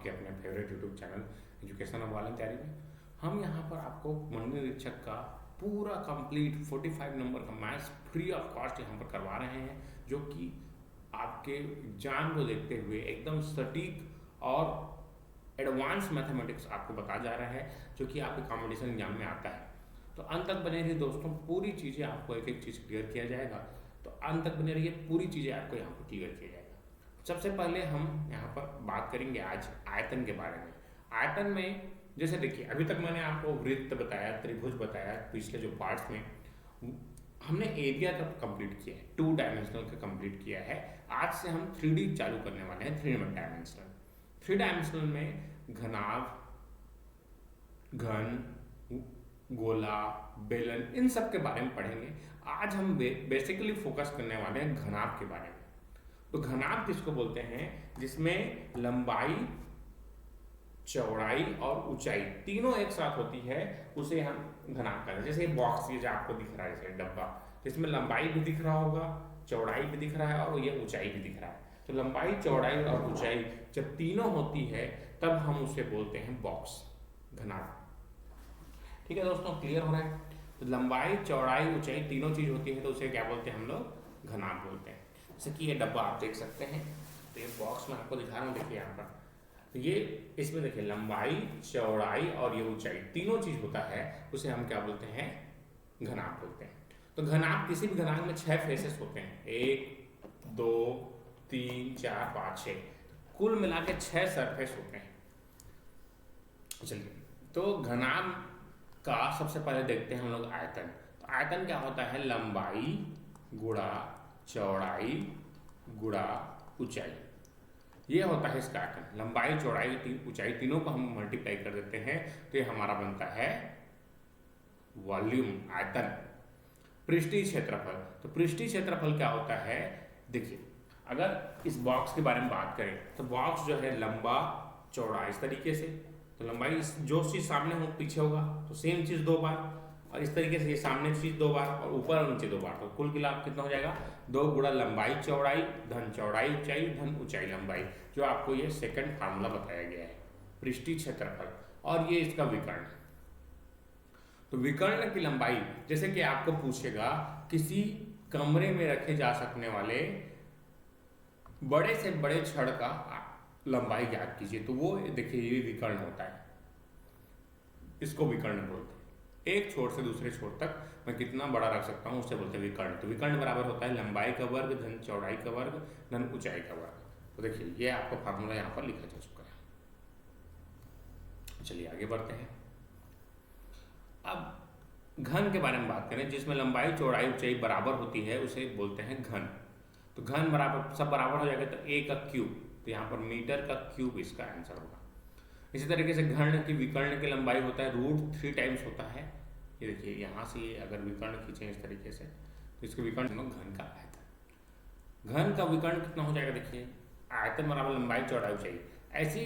आपके अपने favourite YouTube channel education वाले तैयारी में। हम यहाँ पर आपको मंडल निरीक्षक का पूरा कंप्लीट 45 नंबर का मैथ्स फ्री ऑफ कॉस्ट यहाँ पर करवा रहे हैं, जो कि आपके एग्जाम को देखते हुए एकदम सटीक और एडवांस मैथमेटिक्स आपको बताया जा रहा है, जो कि आपके कॉम्पिटिशन एग्जाम में आता है। तो अंत तक बने रहिए दोस्तों, पूरी चीज़ें आपको एक एक चीज़ क्लियर किया जाएगा। तो अंत तक बने रहिए, पूरी चीज़ें आपको यहाँ पर क्लियर किया जाएगा। सबसे पहले हम यहाँ पर बात करेंगे आज आयतन के बारे में। आयतन में जैसे देखिए, अभी तक मैंने आपको वृत्त बताया, त्रिभुज बताया, पिछले जो पार्ट्स में हमने एरिया का कंप्लीट किया है, 2 डायमेंशनल का कंप्लीट किया है। आज से हम 3D चालू करने वाले हैं, 3 डायमेंशनल। 3 डायमेंशनल में घनाभ, घन, गोला, बेलन, इन सब के बारे में पढ़ेंगे। आज हम बेसिकली फोकस करने वाले हैं घनाभ के बारे में। तो घनाभ किसको बोलते हैं? जिसमें लंबाई, चौड़ाई और ऊंचाई तीनों एक साथ होती है, उसे हम घनाभ कहते हैं। जैसे बॉक्स ये जो आपको दिख रहा है, जैसे डब्बा, जिसमें लंबाई भी दिख रहा होगा, चौड़ाई भी दिख रहा है और ये ऊंचाई भी दिख रहा है। तो लंबाई, चौड़ाई और ऊंचाई जब तीनों होती है तब हम उसे बोलते हैं बॉक्स, घनाभ। ठीक है दोस्तों, क्लियर हो रहा है? तो लंबाई, चौड़ाई, ऊंचाई तीनों चीज होती है तो उसे क्या बोलते हैं हम लोग? घनाभ बोलते हैं। जैसे कि ये डब्बा आप देख सकते हैं, तो ये बॉक्स में आपको दिखा रहा हूँ, देखिए यहाँ पर। तो ये इसमें देखिए लंबाई, चौड़ाई और ये ऊंचाई तीनों चीज होता है, उसे हम क्या बोलते हैं? घनाभ बोलते हैं। तो घनाभ, किसी भी घनाभ में 6 फेसेस होते हैं, 1, 2, 3, 4, 5, 6, कुल मिला के 6 सरफेस होते हैं। चलिए, तो घनाभ का सबसे पहले देखते हैं हम लोग आयतन। तो आयतन क्या होता है? लंबाई गुणा चौड़ाई गुणा ऊंचाई, ये होता है इसका आयतन। लंबाई, चौड़ाई, ऊंचाई तीनों को हम मल्टीप्लाई कर देते हैं तो ये हमारा बनता है वॉल्यूम, आयतन। पृष्ठीय क्षेत्रफल, तो पृष्ठीय क्षेत्रफल क्या होता है? देखिए, अगर इस बॉक्स के बारे में बात करें तो बॉक्स जो है लंबा चौड़ा इस तरीके से, तो लंबाई जो चीज सामने हो पीछे होगा तो सेम चीज 2 बार, और इस तरीके से ये सामने चीज 2 बार और ऊपर और नीचे 2 बार, तो कुल मिला कितना हो जाएगा? 2 गुणा लंबाई चौड़ाई धन चौड़ाई ऊंचाई धन ऊंचाई लंबाई, जो आपको ये सेकंड फार्मूला बताया गया है, पृष्ठीय क्षेत्रफल। और ये इसका विकर्ण। तो विकर्ण की लंबाई, जैसे कि आपको पूछेगा किसी कमरे में रखे जा सकने वाले बड़े से बड़े छड़ का लंबाई ज्ञात कीजिए, तो वो देखिए ये विकर्ण होता है, इसको विकर्ण बोलते हैं। एक छोर से दूसरे छोर तक मैं कितना बड़ा रख सकता हूं उसे बोलते हैं विकर्ण। तो विकर्ण बराबर होता है लंबाई का वर्ग धन चौड़ाई का वर्ग धन ऊंचाई का वर्ग। तो देखिए ये आपको फार्मूला यहां पर लिखा जा चुका है। चलिए आगे बढ़ते हैं। अब घन के बारे में बात करें, जिसमें लंबाई, चौड़ाई, ऊंचाई बराबर होती है, उसे बोलते हैं घन। तो घन बराबर, सब बराबर हो जाएगा तो a का क्यूब, तो यहाँ पर मीटर का क्यूब इसका आंसर होगा। इसी तरीके से घर्ण की विकर्ण की लंबाई होता है √3 टाइम्स होता है। ये देखिए यहाँ से ये अगर विकर्ण खींचे इस तरीके से तो इसके विकर्ण घन का आयतन। घन का विकर्ण कितना हो जाएगा? देखिए आयतन बराबर लंबाई चौड़ाई ऊंचाई। ऐसी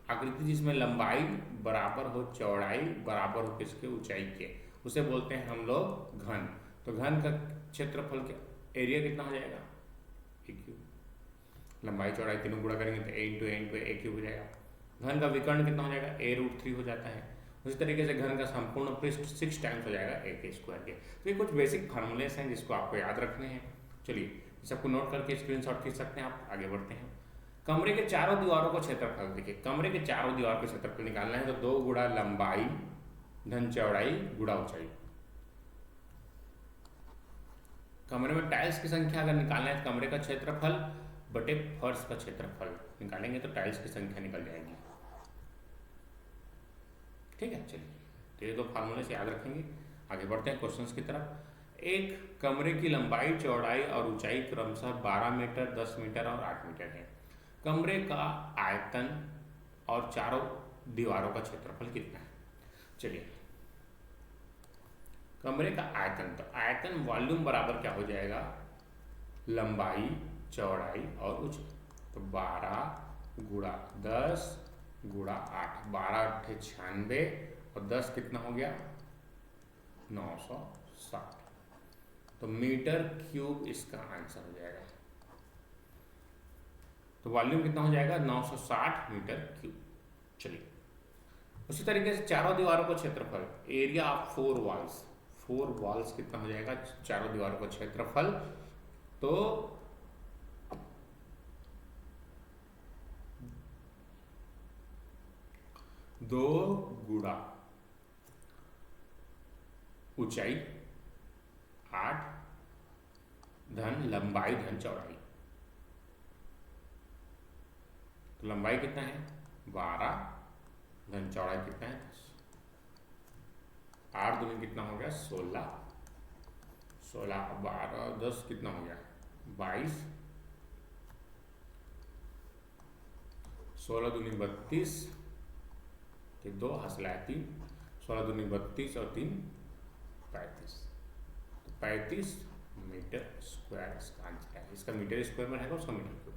आकृति जिसमें लंबाई बराबर हो चौड़ाई बराबर हो किसके? ऊंचाई के, उसे बोलते हैं हम लोग घन। तो घन का क्षेत्रफल के एरिया कितना हो जाएगा? a cube. लंबाई चौड़ाई तीनों गुणा करेंगे तो a क्यूब हो जाएगा। घन का विकर्ण कितना हो जाएगा? a√3 हो जाता है। उसी तरीके से घन का संपूर्ण पृष्ठ 6 टाइम्स हो जाएगा a के स्क्वायर के। तो ये कुछ बेसिक फार्मूलेस हैं जिसको आपको याद रखने हैं। चलिए सबको नोट करके स्क्रीनशॉट खींच सकते हैं आप। आगे बढ़ते हैं। कमरे के चारों दीवारों को क्षेत्रफल, देखिए कमरे के चारों दीवारों को क्षेत्रफल निकालना है तो 2 गुणा लंबाई धन चौड़ाई गुणा ऊंचाई। कमरे में टाइल्स की संख्या अगर निकालना है तो कमरे का क्षेत्रफल बटे फर्श का क्षेत्रफल निकालेंगे तो टाइल्स की संख्या निकल जाएगी। ठीक है, चलिए तो ये 2 फार्मूले से याद रखेंगे। आगे बढ़ते हैं क्वेश्चंस की तरफ। एक कमरे की लंबाई, चौड़ाई और ऊंचाई क्रमशः 12 मीटर, 10 मीटर और 8 मीटर है। कमरे का आयतन और चारों दीवारों का क्षेत्रफल कितना है? चलिए कमरे का आयतन, तो आयतन वॉल्यूम बराबर क्या हो जाएगा? लंबाई, चौड़ाई और ऊंचाई। तो 12 गुणा 10 गुणा 8, 12 × 8 = 96 और 10 कितना हो गया? 960। तो मीटर क्यूब इसका आंसर हो जाएगा। तो वॉल्यूम कितना हो जाएगा? 960 मीटर क्यूब। चलिए, उसी तरीके से चारों दीवारों का क्षेत्रफल, एरिया ऑफ फोर वॉल्स कितना हो जाएगा, चारों दीवारों का क्षेत्रफल, तो 2 गुणा ऊंचाई 8 धन लंबाई धन चौड़ाई। तो लंबाई कितना है 12 धन चौड़ाई कितना है 10। 8 दूनी कितना हो गया 16, 16 12 10 कितना हो गया 22, 16 दूनी 32, 2 हंसलाए 3, 16 दूनी 32 और 3 35, 35 मीटर स्क्वायर इसका आंसर है। इसका मीटर स्क्वायर में रहेगा, उसका मीटर क्यूब।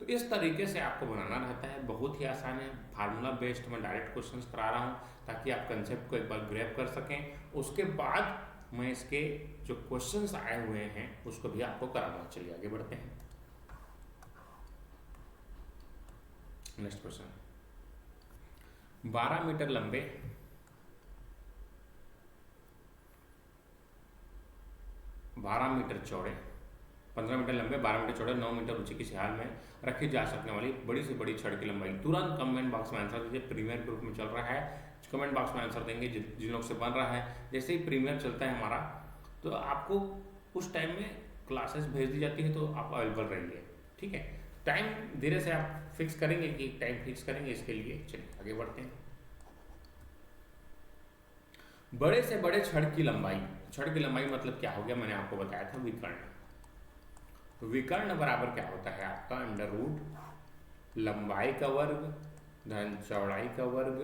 तो इस तरीके से आपको बनाना रहता है, बहुत ही आसान है। फार्मूला बेस्ड मैं डायरेक्ट क्वेश्चंस करा रहा हूँ ताकि आप कंसेप्ट को एक बार ग्रैब कर सकें। उसके बाद मैं इसके जो क्वेश्चंस आए हुए हैं उसको भी आपको कराना। चलिए आगे बढ़ते हैं। नेक्स्ट क्वेश्चन, 12 मीटर लंबे 12 मीटर चौड़े 15 मीटर लंबे 12 मीटर चौड़े 9 मीटर ऊंची की सिहाल में रखी जा सकने वाली बड़ी से बड़ी छड़ की लंबाई। तुरंत कमेंट बॉक्स में आंसर दीजिए। प्रीमियर ग्रुप में चल रहा है, कमेंट बॉक्स में आंसर देंगे जिन लोग से बन रहा है। जैसे ही प्रीमियर चलता है हमारा, तो आपको उस टाइम में क्लासेस भेज दी जाती है, तो आप अवेलेबल रहिए, ठीक है। टाइम धीरे से आप फिक्स करेंगे कि टाइम फिक्स करेंगे इसके लिए। चलिए आगे बढ़ते हैं। बड़े से बड़े छड़ की लंबाई, छड़ की लंबाई मतलब क्या हो गया, मैंने आपको बताया था विकर्ण। तो विकर्ण बराबर क्या होता है आपका अंडर रूट लंबाई का वर्ग धन चौड़ाई का वर्ग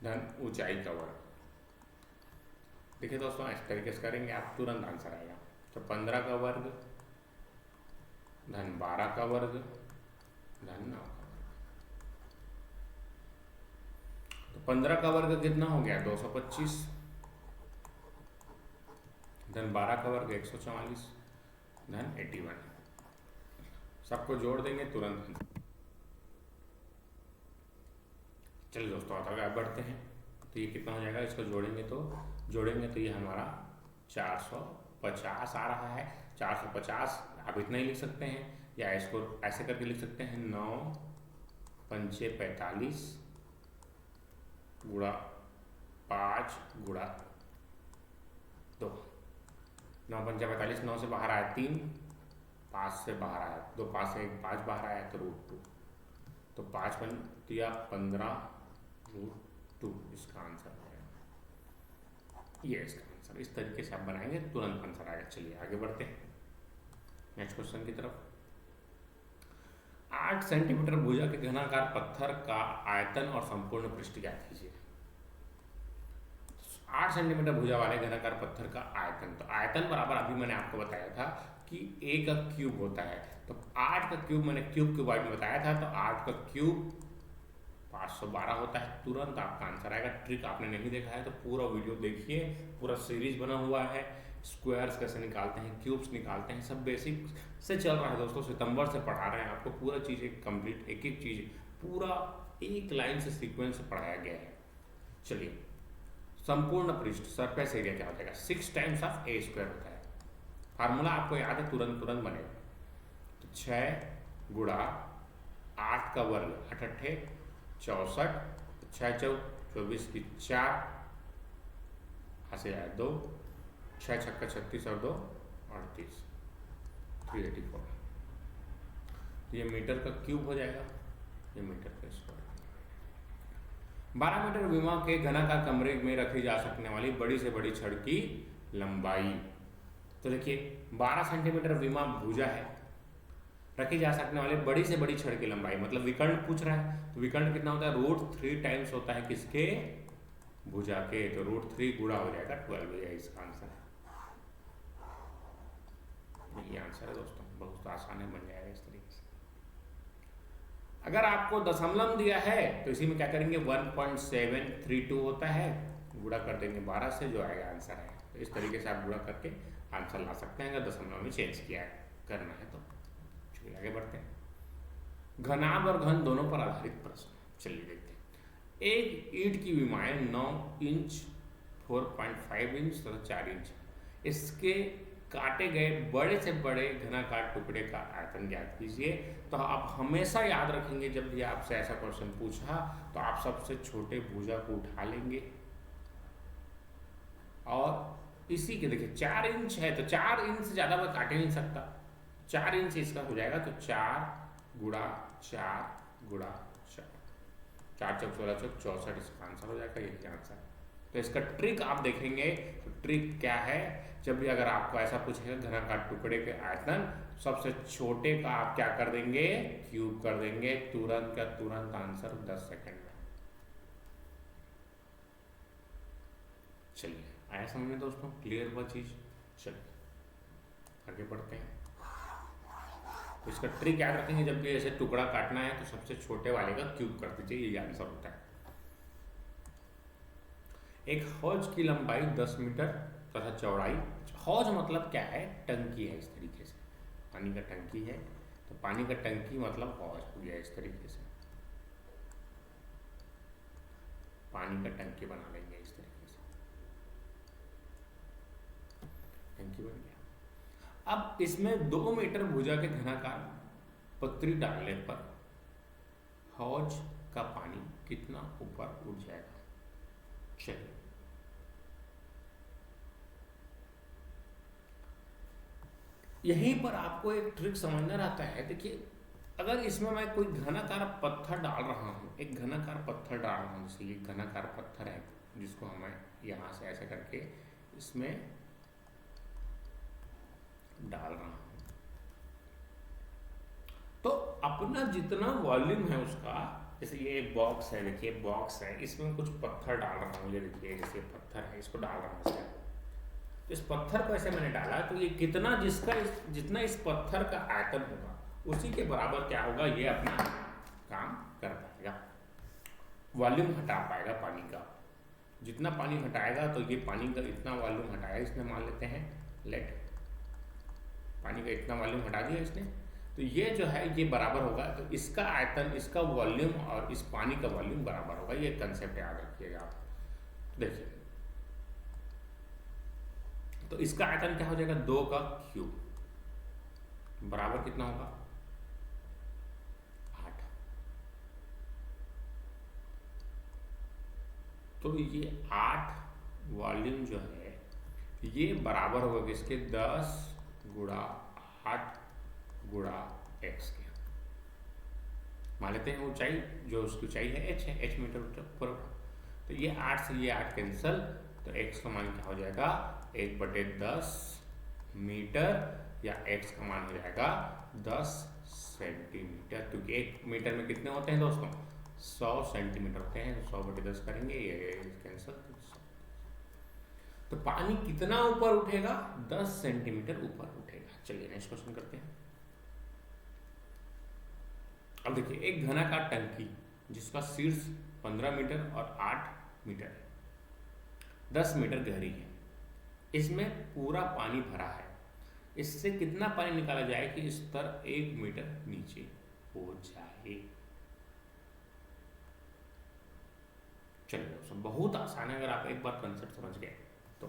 धन ऊंचाई का वर्ग। देखिए दोस्तों, इस तरीके से करेंगे आप तुरंत आंसर आएगा। तो 15 का वर्ग धन 12 का वर्ग धन 9 का वर्ग। तो 15 का वर्ग कितना हो गया 225 धन 12 का वर्ग 144 धन 81। सबको जोड़ देंगे तुरंत। चलिए दोस्तों आगे बढ़ते हैं। तो ये कितना हो जाएगा, इसको जोड़ेंगे तो ये हमारा 450 आ रहा है। 450 आप इतना ही लिख सकते हैं, या इसको ऐसे करके लिख सकते हैं 9 पंचे 45 गुणा 5 गुणा 2। 9 पंचे 45, 9 से बाहर आया 3, 5 से बाहर आया 2, 5 से 5 बाहर आया तो √2। तो 5 पंतिया 15 √2 इसका आंसर है। ये इसका आंसर। इस तरीके से आप बनाएंगे तुरंत आंसर आएगा। चलिए आगे बढ़ते हैं नेक्स्ट क्वेश्चन की तरफ। 8 सेंटीमीटर भुजा के घनाकार पत्थर का आयतन और संपूर्ण पृष्ठ ज्ञात कीजिए। 8 सेंटीमीटर भुजा वाले घनाकार पत्थर का आयतन, तो आयतन बराबर अभी मैंने आपको बताया था कि a का क्यूब होता है। तो 8 का क्यूब मैंने क्यूब के बारे में बताया था, तो 8 का क्यूब 512 होता है। तुरंत आपका आंसर आएगा। ट्रिक आपने नहीं देखा है तो पूरा वीडियो देखिए, पूरा सीरीज बना हुआ है। स्क्वायर्स कैसे निकालते हैं, क्यूब्स निकालते हैं, सब बेसिक से चल रहा है दोस्तों। सितंबर से पढ़ा रहे हैं आपको पूरा चीज़ एक कंप्लीट, एक एक चीज़ पूरा एक लाइन से सीक्वेंस से पढ़ाया गया है। चलिए, संपूर्ण पृष्ठ सरफेस एरिया क्या हो जाएगा 6 टाइम्स ऑफ a स्क्वायर होता है। फार्मूला आपको याद है, तुरंत बनेगा। तो 6 गुणा 8 का वर्ग 8 8 64, 6 4 24 की 4 हंसे आया 2, 6 छक्का 36 और 2 38 384। तो ये मीटर का क्यूब हो जाएगा, ये मीटर का स्क्वायर। 12 मीटर विमा के घनाकार कमरे में रखी जा सकने वाली बड़ी से बड़ी छड़ की लंबाई। तो देखिए 12 सेंटीमीटर विमा भुजा है, रखी जा सकने वाले बड़ी से बड़ी छड़ की लंबाई, मतलब विकर्ण पूछ रहा है। तो विकर्ण कितना होता है √3 टाइम्स होता है किसके, भुजा के। तो √3 गुणा हो जाएगा 12। यही इसका आंसर है। यही आंसर है दोस्तों, बहुत आसान है, बन जाएगा इस तरीके से। अगर आपको दशमलव दिया है तो इसी में क्या करेंगे 1.732 होता है, गुणा कर देंगे 12 से, जो आएगा आंसर है। तो इस तरीके से आप गुणा करके आंसर ला सकते हैं अगर दशमलव में चेंज किया है, करना है तो। चलिए आगे बढ़ते हैं। घनाभ और घन दोनों पर आधारित प्रश्न, चलिए देखते हैं। एक ईंट की विमाएं 9 इंच, 4.5 इंच तथा 4 इंच। इसके काटे गए बड़े से बड़े घनाकार टुकड़े का आयतन ज्ञात कीजिए। तो आप हमेशा याद रखेंगे जब भी आपसे ऐसा क्वेश्चन पूछा तो आप सबसे छोटे भुजा को उठा लेंगे और इसी के देखिए 4 इंच है तो 4 इंच से ज़्यादा मैं काट ही नहीं सकता, 4 इंच इसका हो जाएगा तो 4 गुणा 4 गुणा 4, 4 चौक 16 चौक 64, इसका आंसर हो जाएगा, यही आंसर है। तो इसका ट्रिक आप देखेंगे तो ट्रिक क्या है, जब भी अगर आपको ऐसा पूछेगा घनाकार टुकड़े के आयतन, सबसे छोटे का आप क्या कर देंगे, क्यूब कर देंगे, तुरंत का तुरंत आंसर 10 सेकंड में। चलिए आया समझ में दोस्तों, क्लियर हुआ चीज। चलिए आगे बढ़ते हैं। तो इसका ट्रिक याद रखेंगे, जब भी ऐसे टुकड़ा काटना है तो सबसे छोटे वाले का क्यूब कर दीजिए, यही आंसर होता है। एक हौज की लंबाई 10 मीटर तथा चौड़ाई, हौज मतलब क्या है, टंकी है, इस तरीके से पानी का टंकी है, तो पानी का टंकी मतलब हौज हो गया, इस तरीके से पानी का टंकी बना लेंगे, इस तरीके से टंकी बन गया। अब इसमें 2 मीटर भुजा के घनाकार पतरी डालने पर हौज का पानी कितना ऊपर उठ जाएगा। चलिए यहीं पर आपको एक ट्रिक समझना रहता है। देखिए अगर इसमें मैं कोई घनाकार पत्थर डाल रहा हूँ, एक घनाकार पत्थर डाल रहा हूँ, जैसे ये घनाकार पत्थर है जिसको हमें यहाँ से ऐसे करके इसमें डाल रहा हूँ, तो अपना जितना वॉल्यूम है उसका, जैसे ये एक बॉक्स है, देखिए बॉक्स है, इसमें कुछ पत्थर डाल रहा हूँ, ये देखिए जैसे पत्थर है, इसको डाल रहा हूँ इसमें, तो इस पत्थर को ऐसे मैंने डाला तो ये कितना, जितना इस पत्थर का आयतन होगा उसी के बराबर क्या होगा, ये अपना काम कर पाएगा, वॉल्यूम हटा पाएगा पानी का। जितना पानी हटाएगा तो ये पानी का इतना वॉल्यूम हटाया इसने, मान लेते हैं लेट पानी का इतना वॉल्यूम हटा दिया इसने, तो ये जो है ये बराबर होगा, तो इसका आयतन, इसका वॉल्यूम और इस पानी का वॉल्यूम बराबर होगा, ये कंसेप्ट याद रखिएगा आप। देखिए तो इसका आयतन क्या हो जाएगा, 2 का क्यूब बराबर कितना होगा, 8। तो ये 8 वॉल्यूम जो है ये बराबर होगा किसके, 10 गुणा 8 गुणा x के। मान लेते हैं ऊंचाई, जो उसकी ऊंचाई है h है, h मीटर पर, तो ये 8 से ये 8 कैंसल, तो x का मान क्या हो जाएगा, 1/10 मीटर, या x का मान हो जाएगा 10 सेंटीमीटर, क्योंकि 1 मीटर में कितने होते हैं दोस्तों, 100 सेंटीमीटर होते हैं, तो 100/10 करेंगे, ये कैंसल। तो पानी कितना ऊपर उठेगा, 10 सेंटीमीटर ऊपर उठेगा। चलिए नेक्स्ट क्वेश्चन करते हैं। अब देखिए एक घनाकार टंकी जिसका शीर्ष 15 मीटर और 8 मीटर है, 10 मीटर गहरी है, इसमें पूरा पानी भरा है, इससे कितना पानी निकाला जाए कि स्तर 1 मीटर नीचे हो जाए। चलिए दोस्तों बहुत आसान है, अगर आप एक बार कंसेप्ट समझ गए तो।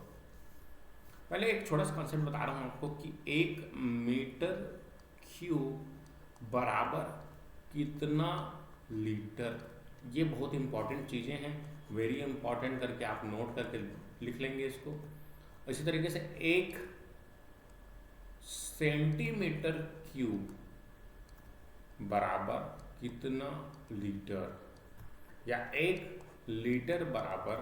पहले एक छोटा सा कंसेप्ट बता रहा हूं आपको कि 1 मीटर क्यूब बराबर कितना लीटर, ये बहुत इंपॉर्टेंट चीज़ें हैं, वेरी इंपॉर्टेंट करके आप नोट करके लिख लेंगे इसको। इसी तरीके से 1 सेंटीमीटर क्यूब बराबर कितना लीटर, या 1 लीटर बराबर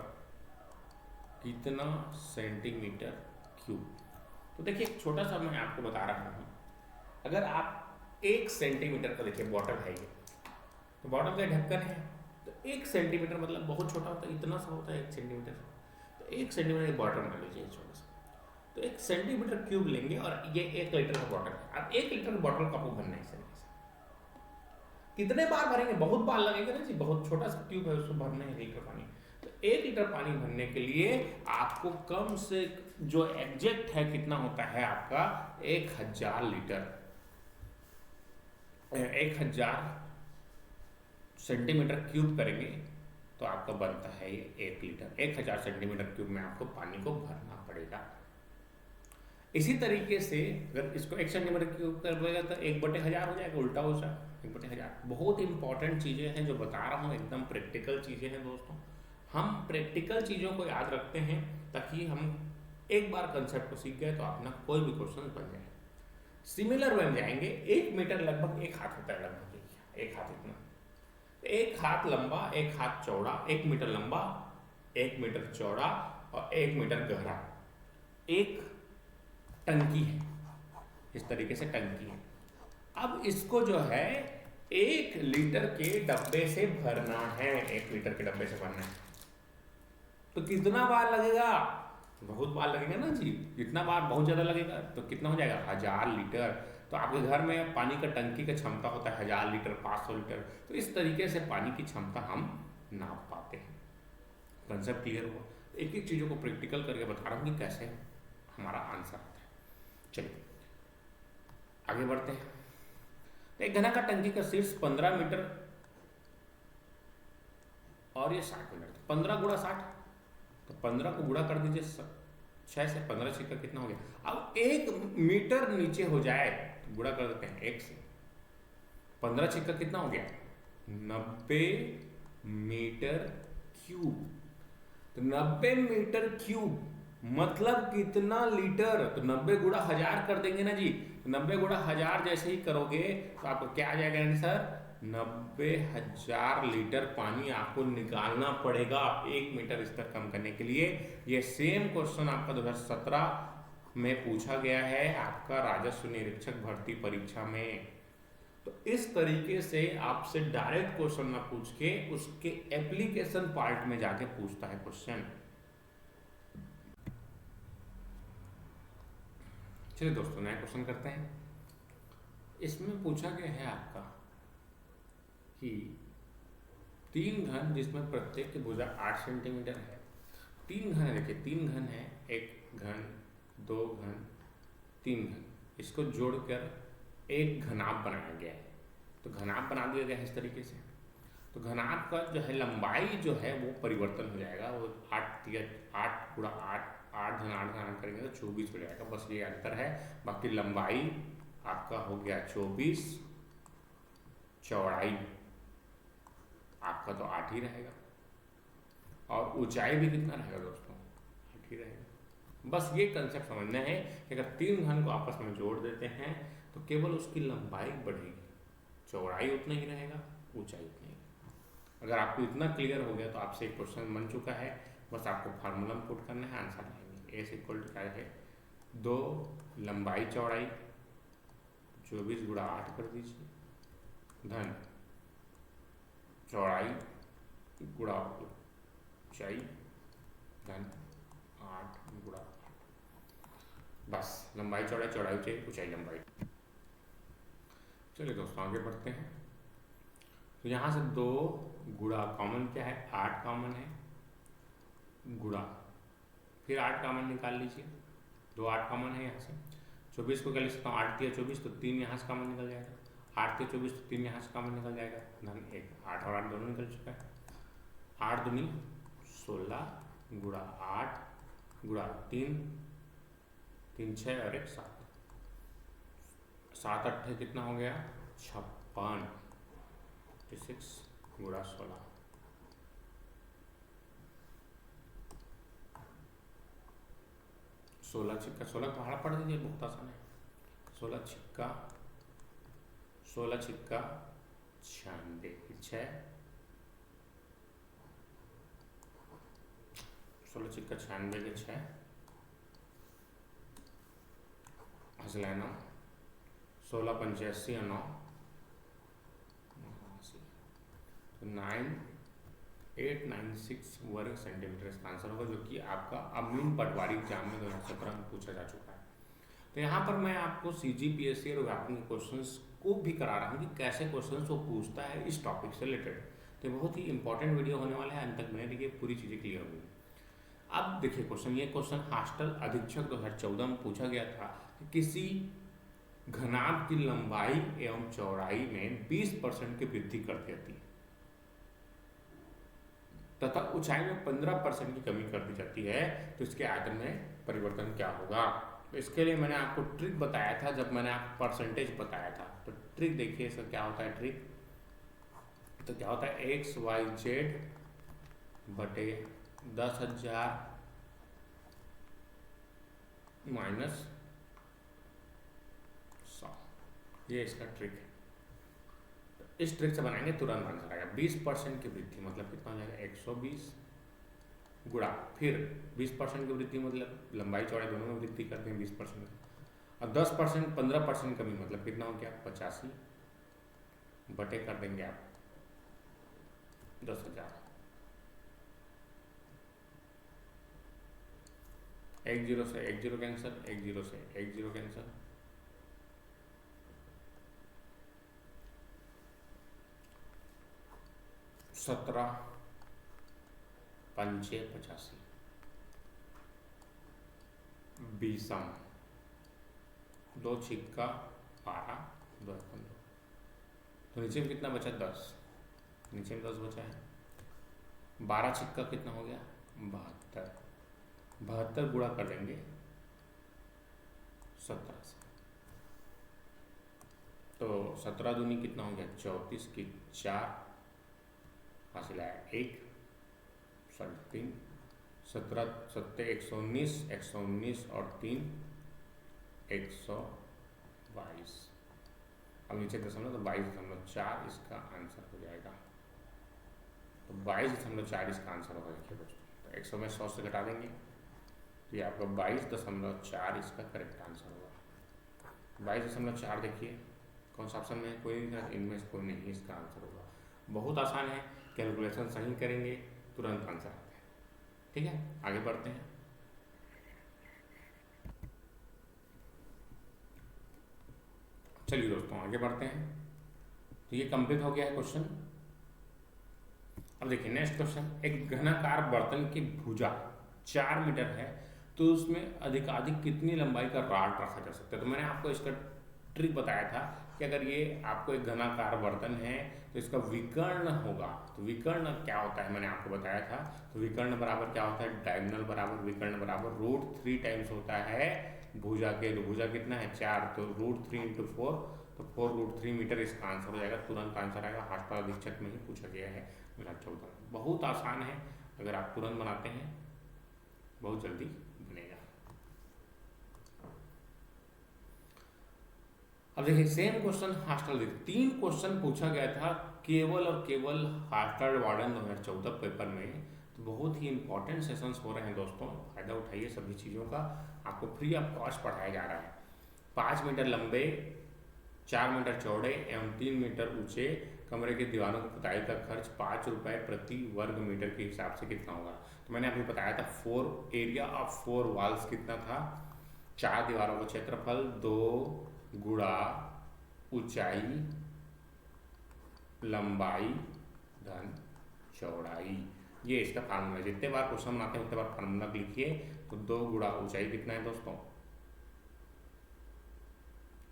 कितना सेंटीमीटर क्यूब। तो देखिए एक छोटा सा मैं आपको बता रहा हूँ, अगर आप 1 सेंटीमीटर का, देखिए बॉटल है ये, तो बॉटल का ढक्कन है, तो 1 सेंटीमीटर मतलब बहुत छोटा होता है, इतना सा होता है 1 सेंटीमीटर, तो 1 सेंटीमीटर एक बॉटल मान लीजिए छोटा सा, तो 1 सेंटीमीटर क्यूब लेंगे और ये 1 लीटर का बॉटल है। अब 1 लीटर का बॉटल का आपको भरना है इस तरीके से, कितने बार भरेंगे, बहुत बार लगेगा ना जी, बहुत छोटा सा ट्यूब है उसको भरने है 1 लीटर पानी, तो 1 लीटर पानी भरने के लिए आपको कम से, जो एग्जैक्ट है कितना होता है आपका, 1000 लीटर, 1000 सेंटीमीटर क्यूब करेंगे तो आपका बनता है ये 1 लीटर। 1000 सेंटीमीटर क्यूब में आपको पानी को भरना पड़ेगा। इसी तरीके से अगर इसको 1 सेंटीमीटर क्यूब कर देगा तो 1/1000 हो जाएगा, उल्टा हो जाएगा 1/1000। बहुत इंपॉर्टेंट चीज़ें हैं जो बता रहा हूँ, एकदम प्रैक्टिकल चीज़ें हैं दोस्तों। हम प्रैक्टिकल चीज़ों को याद रखते हैं ताकि हम एक बार कंसेप्ट को सीख गए तो अपना कोई भी क्वेश्चन बन जाए। सिमिलर बन जाएंगे। 1 मीटर लगभग 1 हाथ होता है, लगभग 1 हाथ इतना, 1 हाथ लंबा, 1 हाथ चौड़ा, 1 मीटर लंबा, 1 मीटर चौड़ा और 1 मीटर गहरा एक टंकी है। इस तरीके से टंकी है। अब इसको जो है 1 लीटर के डब्बे से भरना है, 1 लीटर के डब्बे से भरना है। तो कितना बार लगेगा? बहुत बार लगेगा ना जी। जितना बार बहुत ज़्यादा लगेगा तो कितना हो जाएगा? 1000 लीटर। तो आपके घर में पानी का टंकी का क्षमता होता है 1000 लीटर, 500 लीटर। तो इस तरीके से पानी की क्षमता हम नाप पाते हैं। कंसेप्ट क्लियर हुआ? एक एक चीज़ों को प्रैक्टिकल करके बता रहा हूँ कि कैसे हमारा आंसर आता है। चलिए आगे बढ़ते हैं। तो एक घना का टंकी का शीर्ष 15 मीटर और ये 60 मीटर, 15 गुणा 60, तो 15 को गुणा कर दीजिए 6 से, 15 छिक्का कितना हो गया? अब 1 मीटर नीचे हो जाए तो गुणा कर देते हैं 1 से, 15 छिक्का कितना हो गया? 90 मीटर क्यूब। तो 90 मीटर क्यूब मतलब कितना लीटर? तो 90 गुणा 1000 कर देंगे ना जी। 90 गुणा 1000 जैसे ही करोगे तो आपको क्या आ जाएगा आंसर? 90,000 लीटर पानी आपको निकालना पड़ेगा 1 मीटर स्तर कम करने के लिए। ये सेम क्वेश्चन आपका 2017 में पूछा गया है आपका राजस्व निरीक्षक भर्ती परीक्षा में। तो इस तरीके से आपसे डायरेक्ट क्वेश्चन ना पूछ के उसके एप्लीकेशन पार्ट में जाके पूछता है क्वेश्चन। चलिए दोस्तों नया क्वेश्चन करते हैं। इसमें पूछा गया है आपका कि 3 घन जिसमें प्रत्येक की भुजा 8 सेंटीमीटर है। 3 घन है, देखिए 3 घन है, 1 घन, 2 घन, 3 घन, इसको जोड़कर एक घनाभ बनाया गया है। तो घनाभ बना दिया गया है इस तरीके से। तो घनाभ का जो है लंबाई जो है वो परिवर्तन हो जाएगा। वो 8 गुणा 8, 8 घन 8 घन 8 करेंगे तो 24 हो जाएगा। बस ये अंतर है। बाकी लंबाई आपका हो गया 24, चौड़ाई आपका तो 8 ही रहेगा और ऊंचाई भी कितना रहेगा दोस्तों? 8 ही रहेगा। बस ये कंसेप्ट समझना है कि अगर 3 घन को आपस में जोड़ देते हैं तो केवल उसकी लंबाई बढ़ेगी, चौड़ाई उतना ही रहेगा, ऊंचाई उतनी ही। अगर आपको इतना क्लियर हो गया तो आपसे एक क्वेश्चन बन चुका है। बस आपको फार्मूला में पुट करना है, आंसर लाएंगे। ए इक्वल टू क्या है? 2 लंबाई चौड़ाई 24 गुणा 8 कर दीजिए, धन चौड़ाई गुणा ऊंचाई धन 8 गुणा 8। बस लंबाई चौड़ाई, चौड़ाई ऊंचाई, ऊंचाई लंबाई। चलिए दोस्तों आगे बढ़ते हैं। तो यहाँ से 2 गुणा कॉमन क्या है? 8 कॉमन है, गुणा फिर 8 कॉमन निकाल लीजिए। 2 8 कॉमन है यहाँ से। 24 को क्या लिख सकता हूँ? 8 दिया 24 तो 3 यहाँ से कॉमन निकल जाएगा। 8 दिया 24 तो 3 यहाँ से कॉमन निकल जाएगा, धन 1। 8 और 8 दोनों निकल चुका है। 8 दूनी 16 गुणा 8 गुणा 3, 3 6 और 1 7, 7 8 कितना हो गया? 56, 56 गुणा 16, 16 छिक्का 16 पहाड़ा पढ़ दीजिए, बहुत आसान है। 16 छिक्का 96, 6 16 छिक्का 96 के 6 हंस लेना। 16 पंचे 80 और 9 9896 वर्ग सेंटीमीटर इसका आंसर होगा, जो कि आपका अमीन पटवारी एग्जाम में 2017 में पूछा जा चुका है। तो यहाँ पर मैं आपको CGPSC और व्याकरण के क्वेश्चंस को भी करा रहा हूँ कि कैसे क्वेश्चंस वो पूछता है इस टॉपिक से रिलेटेड। तो बहुत ही इंपॉर्टेंट वीडियो होने वाला है, अंत तक बने रहिए, पूरी चीज़ें क्लियर होंगी। अब देखिए क्वेश्चन, ये क्वेश्चन हॉस्टल अधीक्षक 2014 में पूछा गया था कि किसी घनाभ की लंबाई एवं चौड़ाई में 20% की वृद्धि कर देती है। तथा ऊंचाई में 15% की कमी कर दी जाती है, तो इसके आयतन में परिवर्तन क्या होगा। तो इसके लिए मैंने आपको ट्रिक बताया था जब मैंने आपको परसेंटेज बताया था। तो ट्रिक देखिए इसका क्या होता है ट्रिक। तो क्या होता है एक्स वाई जेड बटे 10,000 माइनस 100, ये इसका ट्रिक है। तो इस ट्रिक से बनाएंगे तुरंत आंसर आएगा। 20% की वृद्धि मतलब कितना हो जाएगा 120 गुणा फिर 20% की वृद्धि मतलब लंबाई चौड़ाई दोनों में वृद्धि करते हैं 20%, और 10% 15% कमी मतलब कितना हो गया 85 बटे कर देंगे आप 10,000। 1 0 से 1 0 कैंसिल, 1 0 से 1 0 कैंसिल, 17 5 85 20 2 छिक्का 12 2 15, तो नीचे में कितना बचा 10, नीचे में 10 बचा है। 12 छिक्का कितना हो गया 72, 72 गुणा कर देंगे 17 से, तो 17 दूनी कितना हो गया 34 की 4 हासिल आया 1 3, 17 7 119, 119 और 3 122, अब नीचे दशमलव तो 22.4 इसका आंसर हो जाएगा। तो 22.4 इसका आंसर होगा। देखिए दोस्तों, तो 100 में 100 से घटा देंगे तो ये आपका 22.4 इसका करेक्ट आंसर होगा। 22.4 देखिए कौन सा ऑप्शन में है, कोई नहीं, इनमें से कोई नहीं, इसका आंसर होगा। बहुत आसान है, कैलकुलेशन सही करेंगे तुरंत आंसर आता है। ठीक है, आगे बढ़ते हैं। चलिए दोस्तों आगे बढ़ते हैं। तो ये कंप्लीट हो गया है क्वेश्चन। अब देखिए नेक्स्ट क्वेश्चन, एक घनाकार बर्तन की भुजा 4 मीटर है, तो उसमें अधिकाधिक कितनी लंबाई का रॉड रखा जा सकता है। तो मैंने आपको इसका ट्रिक बताया था कि अगर ये आपको एक घनाकार बर्तन है तो इसका विकर्ण होगा। तो विकर्ण क्या होता है मैंने आपको बताया था। तो विकर्ण बराबर क्या होता है, डायगोनल बराबर विकर्ण बराबर √3 टाइम्स होता है भुजा के। तो भुजा कितना है 4, तो √3 × 4, तो 4√3 मीटर इसका आंसर हो जाएगा। तुरंत आंसर आएगा, हॉस्टल अधीक्षक में ही पूछा गया है 2014। बहुत आसान है, अगर आप तुरंत बनाते हैं बहुत जल्दी बनेगा। अब देखिए सेम क्वेश्चन हॉस्टल 3 क्वेश्चन पूछा गया था केवल और केवल हॉस्टल वार्डन 2014 पेपर में। तो बहुत ही इंपॉर्टेंट सेशंस हो रहे हैं दोस्तों, फायदा उठाइए सभी चीज़ों का। आपको फ्री ऑफ कॉस्ट पढ़ाया जा रहा है। 5 मीटर लंबे, 4 मीटर चौड़े एवं 3 मीटर ऊंचे कमरे की दीवारों की पुताई का खर्च 5 रुपये प्रति वर्ग मीटर के हिसाब से कितना होगा। तो मैंने अभी बताया था एरिया ऑफ 4 वॉल्स कितना था, 4 दीवारों का क्षेत्रफल 2 गुणा ऊंचाई लंबाई धन चौड़ाई, ये इसका फार्मूला है। जितने बार क्वेश्चन बनाते हैं उतने बार फार्मूला लिखिए। तो 2 गुणा ऊंचाई कितना है दोस्तों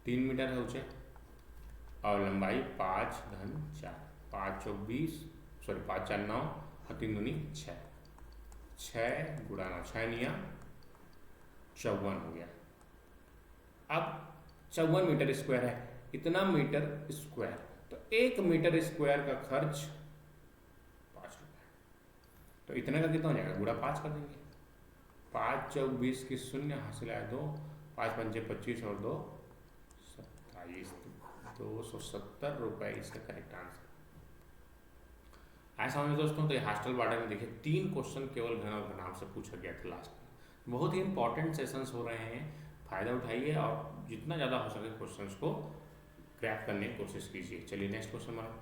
3 मीटर है ऊंचे, और लंबाई 5 धन 4, 5 चौक 20, सॉरी 5 4 9 और 3 दूनी 6, 6 गुणा 9, 6 निया 54 हो गया। अब 54 मीटर स्क्वायर है, इतना मीटर स्क्वायर, तो 1 मीटर स्क्वायर का खर्च 5 रुपये। तो इतने का कितना हो जाएगा, गुणा 5 कर देंगे। 5 चौक 20 की 0 हासिल आया 2, 5 पंचे 25 और 2 27, 270 रुपये इसका करेक्ट आंसर। ऐसा समझ दोस्तों। तो ये हॉस्टल वार्डन में देखिए 3 क्वेश्चन केवल घन और घनाभ से पूछा गया था लास्ट में। बहुत ही इंपॉर्टेंट सेशंस हो रहे हैं, फायदा उठाइए और जितना ज़्यादा हो सके क्वेश्चंस को क्रैक करने की कोशिश कीजिए। चलिए नेक्स्ट क्वेश्चन बनाओ।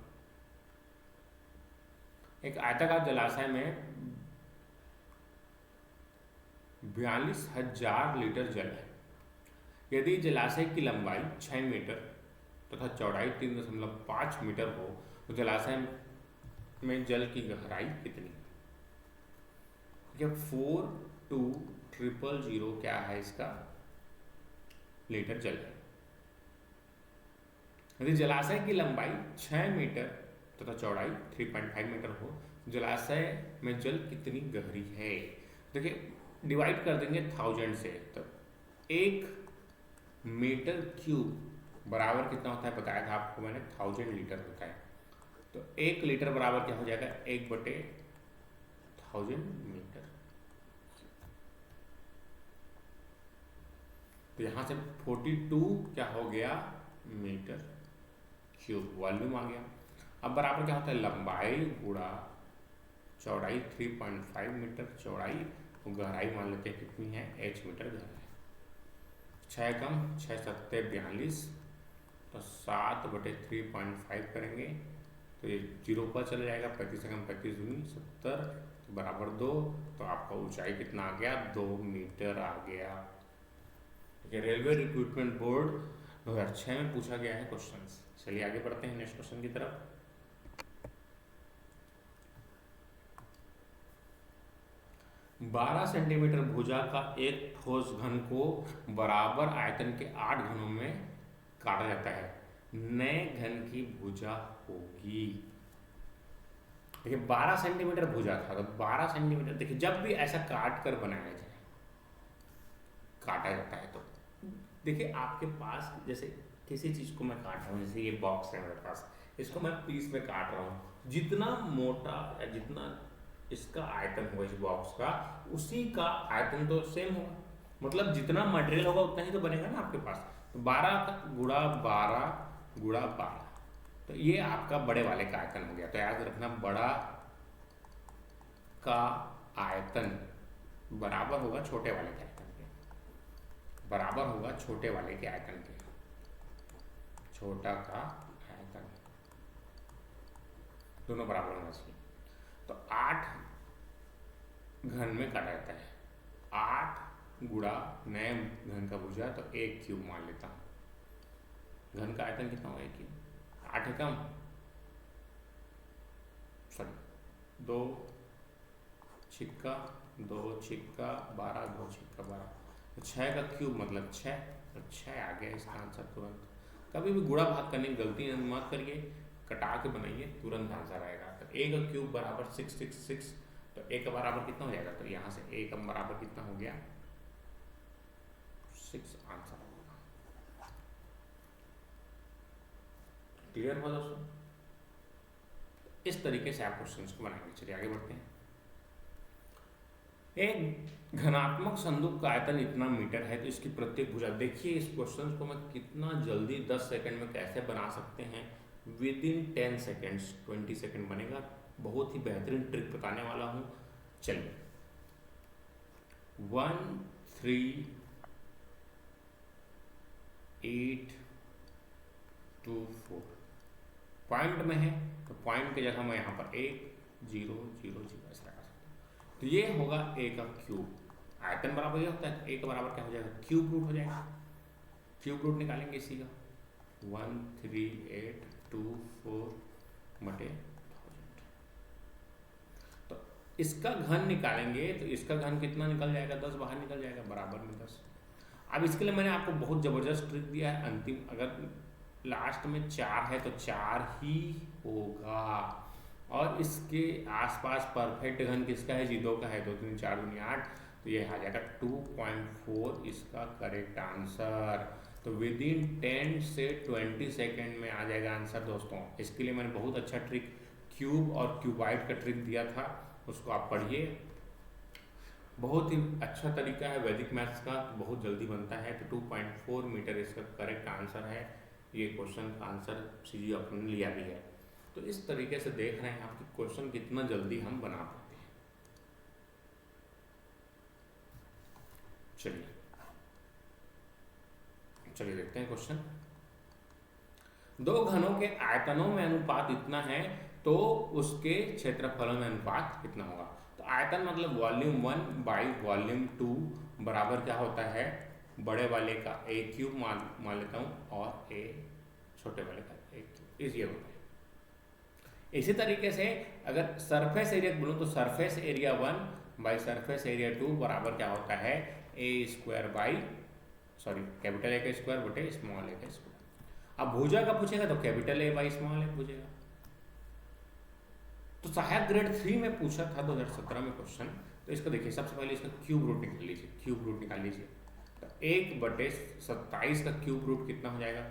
एक आयताकार जलाशय में 42,000 लीटर जल है। यदि जलाशय की लंबाई 6 मीटर तथा चौड़ाई 3.5 मीटर हो तो जलाशय में जल की गहराई कितनी। जब 42000 क्या है इसका लीटर जल है। यदि जलाशय की लंबाई 6 मीटर तथा चौड़ाई 3.5 मीटर हो, जलाशय में जल कितनी गहरी है। देखिए डिवाइड कर देंगे 1000 से, तो 1 मीटर क्यूब बराबर कितना होता है बताया था आपको मैंने, 1000 लीटर होता है। तो 1 लीटर बराबर क्या हो जाएगा, 1/1000 मीटर। तो यहां से 42 क्या हो गया मीटर क्यूब वॉल्यूम आ गया। अब बराबर क्या होता है, लंबाई गुणा चौड़ाई, 3.5 मीटर चौड़ाई, और गहराई मान लेते हैं कितनी है, h मीटर गहराई। 6 कम 6 सत्ते 42, तो 7/3.5 करेंगे तो ये 0 पर चला जाएगा, 35 से कम 35 दूनी 70, तो बराबर 2, तो आपका ऊंचाई कितना आ गया, 2 मीटर आ गया। रेलवे रिक्रूटमेंट बोर्ड 2006 में पूछा गया है क्वेश्चन। चलिए आगे बढ़ते हैं नेक्स्ट क्वेश्चन की तरफ। बारह सेंटीमीटर भुजा का एक ठोस घन को बराबर आयतन के 8 घनों में काटा जाता है, नए घन की भुजा होगी। देखिए 12 सेंटीमीटर भुजा था, तो 12 सेंटीमीटर, देखिए जब भी ऐसा काट कर बनाया जाए, काटा जाता है, तो देखिए आपके पास जैसे किसी चीज को मैं काट रहा हूँ, जैसे ये बॉक्स है मेरे पास, इसको मैं पीस में काट रहा हूँ, जितना मोटा या जितना इसका आयतन होगा इस बॉक्स का, उसी का आयतन तो सेम होगा, मतलब जितना मटेरियल होगा उतना ही तो बनेगा ना आपके पास। तो 12 गुणा 12 गुणा 12, तो ये आपका बड़े वाले का आयतन हो गया। तो याद रखना बड़ा का आयतन बराबर होगा छोटे वाले के आयतन के, बराबर होगा छोटे वाले के आयतन के, छोटा का आयतन, दोनों बराबर होना चाहिए। तो 8 घन में काटा जाता है, 8 गुणा नए घन का भुजा, तो 1 क्यूब मान लेता हूं। घन का आयतन कितना होगा, 1 क्यूब, 8 एकम सॉरी 2 छिक्का 2 छिक्का 12 2 छिक्का 12, तो 6 का क्यूब मतलब 6, तो 6 आ गया इसका आंसर तुरंत। कभी भी गुणा भाग करने की गलती मत करिए, कटा के बनाइए, तुरंत आंसर आएगा। तो a का क्यूब बराबर 666, तो a का बराबर कितना हो जाएगा, तो यहाँ से a का बराबर कितना हो गया 6, आंसर होगा। क्लियर हुआ दोस्तों। इस तरीके से आप क्वेश्चंस को बनाएंगे। चलिए आगे बढ़ते हैं। एक घनात्मक संदूक का आयतन इतना मीटर है, तो इसकी प्रत्येक भुजा, देखिए इस क्वेश्चन को मैं कितना जल्दी 10 सेकंड में कैसे बना सकते हैं, विद इन 10 सेकेंड्स 20 सेकेंड बनेगा। बहुत ही बेहतरीन ट्रिक बताने वाला हूं। चलिए 1 3 8 2 4 पॉइंट में है, तो पॉइंट की जगह मैं यहाँ पर 1 0 0 0 ऐसा लगा सकता हूँ। तो ये होगा a का क्यूब, आयतन बराबर ये होता है, a का बराबर क्या हो जाएगा, क्यूब रूट हो जाएगा। क्यूब रूट निकालेंगे इसी का, 13824 बटे 1000। तो इसका घन निकालेंगे, तो इसका घन कितना निकल जाएगा, 10 बाहर निकल जाएगा, बराबर में 10। अब इसके लिए मैंने आपको बहुत जबरदस्त ट्रिक दिया है। अंतिम अगर लास्ट में 4 है तो 4 ही होगा, और इसके आसपास परफेक्ट घन किसका है जी, 2 का है, 2 3 4 दूनी 8, तो ये आ जाएगा 2.4 इसका करेक्ट आंसर। तो विद इन 10 से 20 सेकेंड में आ जाएगा आंसर दोस्तों। इसके लिए मैंने बहुत अच्छा ट्रिक क्यूब और क्यूबाइड का ट्रिक दिया था, उसको आप पढ़िए, बहुत ही अच्छा तरीका है वैदिक मैथ्स का, बहुत जल्दी बनता है। तो 2.4 मीटर इसका करेक्ट आंसर है। ये क्वेश्चन का आंसर सीजी अपने लिया भी है। तो इस तरीके से देख रहे हैं आपकी क्वेश्चन कितना जल्दी हम बना पाते हैं। चलिए चलिए देखते हैं क्वेश्चन। 2 घनों के आयतनों में अनुपात इतना है, तो उसके क्षेत्रफलों में अनुपात कितना होगा। तो आयतन मतलब वॉल्यूम 1 बाई वॉल्यूम 2 बराबर क्या होता है, बड़े वाले का a क्यूब मान लेता हूँ, और a छोटे वाले का a क्यूब, इस ये होता है। इसी तरीके से अगर सरफेस एरिया बोलूँ, तो surface area 1 by surface area 2 बराबर क्या होता है, a square by capital A का स्क्वायर बटे स्मॉल a का स्क्वायर। अब भुजा का पूछेगा तो capital A by small a पूछेगा। तो सहायक ग्रेड 3 में पूछा था 2017 में क्वेश्चन। तो इसको देखिए, सबसे पहले इसका क्यूब रूट निकाल लीजिए, क्यूब रूट निकाल लीजिए। तो 1/27 का क्यूब रूट कितना हो जाएगा?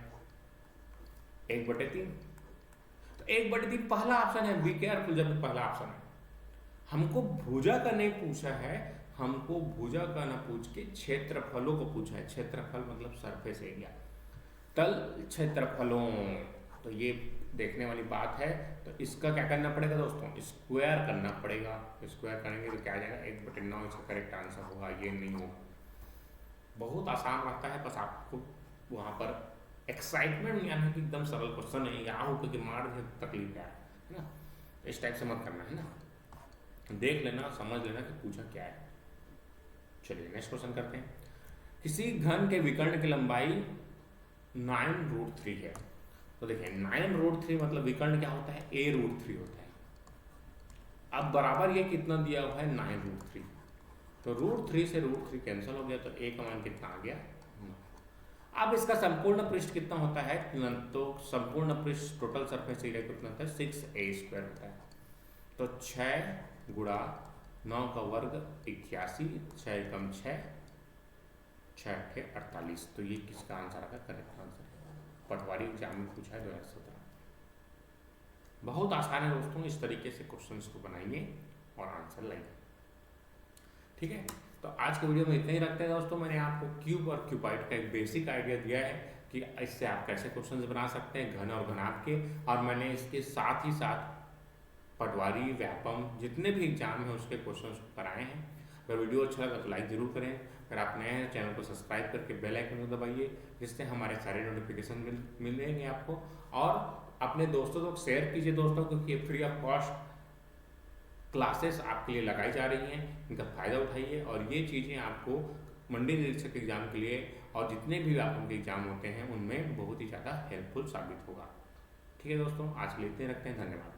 1/3। तो 1/3 पहला ऑप्शन है, बी केयरफुल जब पहला ऑप्शन है। हमको भुजा का नहीं पूछा है, हमको भुजा का ना पूछ के क्षेत्रफलों को पूछा है। क्षेत्रफल मतलब सरफेस एरिया, तल क्षेत्रफलों। तो ये देखने वाली बात है। तो इसका क्या करना पड़ेगा दोस्तों? स्क्वायर करना पड़ेगा। स्क्वायर करेंगे तो क्या आ जाएगा? 1/9 इसका करेक्ट आंसर होगा, ये नहीं होगा। बहुत आसान रहता है, बस आपको वहाँ पर एक्साइटमेंट नहीं आना कि एकदम सरल क्वेश्चन है, या हो कि मार दे तकलीफ है ना। इस टाइप से मत करना है ना, देख लेना, समझ लेना कि पूछा क्या है। चलिए नेक्स्ट क्वेश्चन करते हैं। किसी घन के विकर्ण की लंबाई 9√3 है। तो देखिए 9√3 मतलब विकर्ण क्या होता है? a√3 होता है। अब बराबर ये कितना दिया हुआ है? 9√3। तो √3 से √3 कैंसिल हो गया, तो a का मान कितना आ गया? 9। अब इसका संपूर्ण पृष्ठ कितना होता है? तो संपूर्ण पृष्ठ टोटल सरफेस एरिया कितना होता है? 6a² होता है। तो 6 गुणा 9 का वर्ग 81, 6 कम 6, 6 48। तो ये किसका आंसर आएगा? करेक्ट आंसर पटवारी एग्जाम में पूछा है 2017। बहुत आसान है दोस्तों, इस तरीके से क्वेश्चंस को बनाइए और आंसर लाइए। ठीक है, तो आज के वीडियो में इतना ही रखते हैं दोस्तों। मैंने आपको क्यूब और क्यूबॉइड का एक बेसिक आइडिया दिया है कि इससे आप कैसे क्वेश्चंस बना सकते हैं घन और घनाभ के। और मैंने इसके साथ ही साथ पटवारी, व्यापम, जितने भी एग्जाम हैं उसके क्वेश्चंस कराए हैं। अगर वीडियो अच्छा लगा तो लाइक जरूर करें। अगर आप नए हैं चैनल को सब्सक्राइब करके बेल आइकन को दबाइए, जिससे हमारे सारे नोटिफिकेशन मिलेंगे आपको। और अपने दोस्तों को शेयर कीजिए दोस्तों, क्योंकि ये फ्री ऑफ कॉस्ट क्लासेस आपके लिए लगाई जा रही हैं, इनका फ़ायदा उठाइए। और ये चीज़ें आपको मंडी निरीक्षक एग्जाम के लिए और जितने भी व्यापम के एग्जाम होते हैं उनमें बहुत ही ज़्यादा हेल्पफुल साबित होगा। ठीक है दोस्तों, आज के लिए इतने रखते हैं, धन्यवाद।